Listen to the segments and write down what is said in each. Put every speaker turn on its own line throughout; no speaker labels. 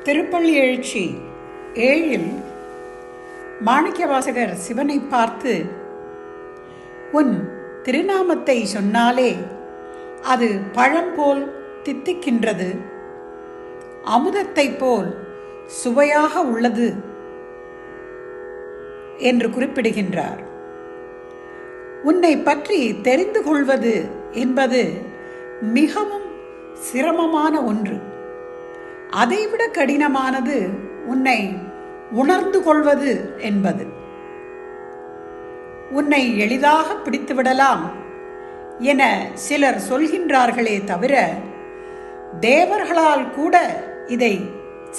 திருப்பள்ளி எழுச்சி 7 மாணிக்கவாசகர் சிவனை பார்த்து, உன் திருநாமத்தை சொன்னாலே அது பழம் போல் தித்திக்கின்றது, அமுதத்தைப் போல் சுவையாக உள்ளது என்று குறிப்பிடுகின்றார். உன்னை பற்றி தெரிந்து கொள்வது என்பது மிகவும் சிரமமான ஒன்று. அதைவிட கடினமானது உன்னை உணர்ந்து கொள்வது என்பது. உன்னை எளிதாக பிடித்துவிடலாம் என சிலர் சொல்கின்றார்களே தவிர, தேவர்களால் கூட இதை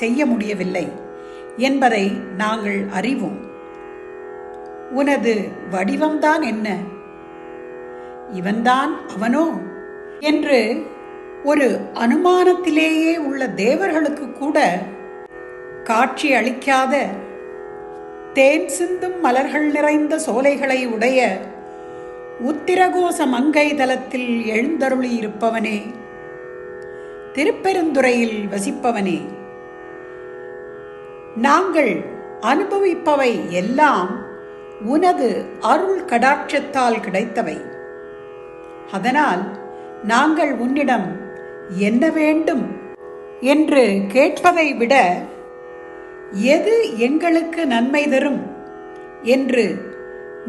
செய்ய முடியவில்லை என்பதை நாங்கள் அறிவோம். உனது வடிவம்தான் என்ன, இவன்தான் அவனோ என்று ஒரு அனுமானத்திலேயே உள்ள தேவர்களுக்கு கூட காட்சி அளிக்காத தேன் சிந்தும் மலர்கள் நிறைந்த சோலைகளை உடைய உத்திரகோச மங்கை தலத்தில் எழுந்தருளி இருப்பவனே, திருப்பெருந்துறையில் வசிப்பவனே, நாங்கள் அனுபவிப்பவை எல்லாம் உனது அருள் கடாட்சத்தால் கிடைத்தவை. அதனால் நாங்கள் உன்னிடம் என்ன வேண்டும் என்று கேட்பதை விட, எது எங்களுக்கு நன்மை தரும் என்று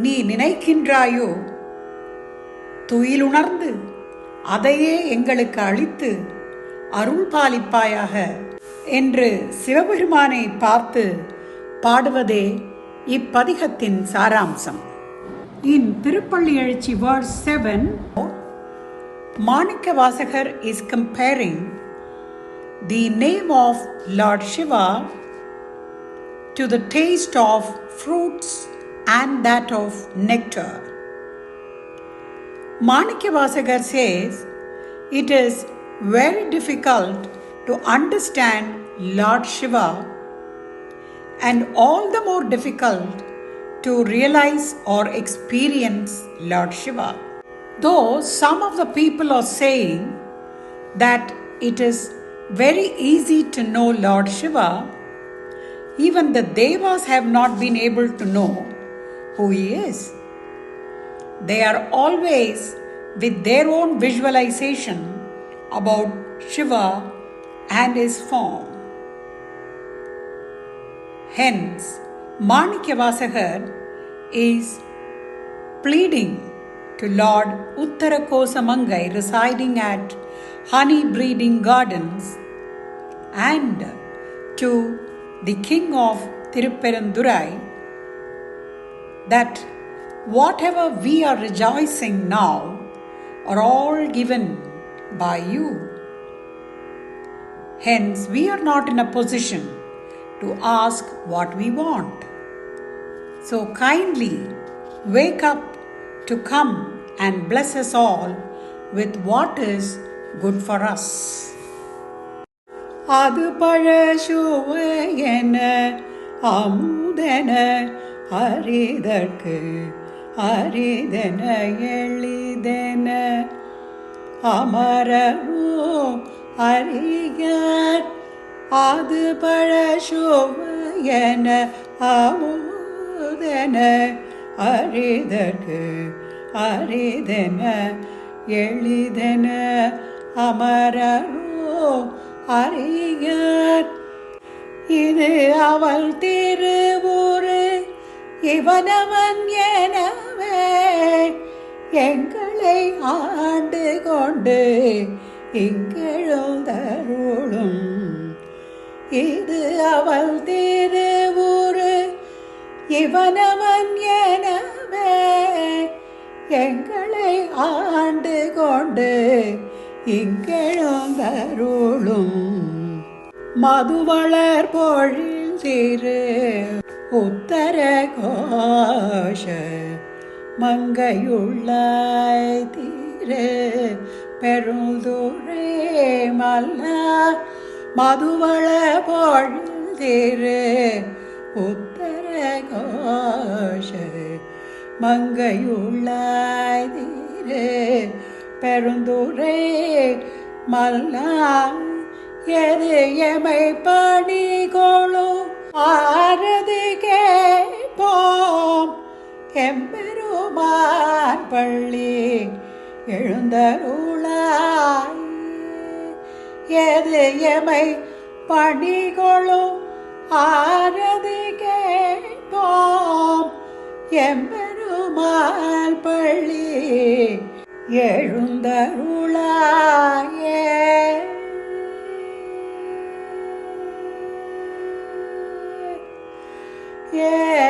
நீ நினைக்கின்றாயோ துயிலுணர்ந்து அதையே எங்களுக்கு அளித்து அருள் பாலிப்பாயாக என்று சிவபெருமானை பார்த்து பாடுவதே இப்பதிகத்தின் சாராம்சம். In திருப்பள்ளி எழுச்சி verse 7, Manikavasakar is comparing the name of Lord Shiva to the taste of fruits and that of nectar. Manikavasakar says it is very difficult to understand Lord Shiva and all the more difficult to realize or experience Lord Shiva. Though some of the people are saying that it is very easy to know Lord Shiva, even the Devas have not been able to know who he is. They are always with their own visualization about Shiva and his form. Hence, Manikavasakar is pleading to Lord Uttarakosamangai residing at Honey Breeding Gardens and to the King of Tirupperandurai that whatever we are rejoicing now are all given by you. Hence, we are not in a position to ask what we want. So kindly wake up to come and bless us all with what is good for us. அது பழசுவையென அமுதென அரிதற்கு அரிதென எளிதென அமரரோ அறியார். அது பழசுவையென அமுதென அரிதற்கு அரிதென எளிதென அமரரோ அறியார். இது அவள் திருவுரு இவனவன் எனவே எங்களை ஆண்டு கொண்டு இங்கெழுந்தருளும். இது அவள் திருவுரு இவனவன் எனவே எங்களை ஆண்டு கொண்டு இங்கெழுந்தருளும். மதுவளர் பொழில் திரு உத்தர கோஷ மங்கையுள்ளாய் திரு பெருந்துரை மல்லா. மதுவளர் பொழில் திரு உத்தர கோஷ மங்கையுள்ளாய் திரு பெருந்துரை மல்லா. எது எமை பணி எழுந்தருளாய். எது எமை பணிகளும் ஆரதி கேட்போம் எம்பெருமாள் பள்ளி எழுந்தருளாயே. ஏ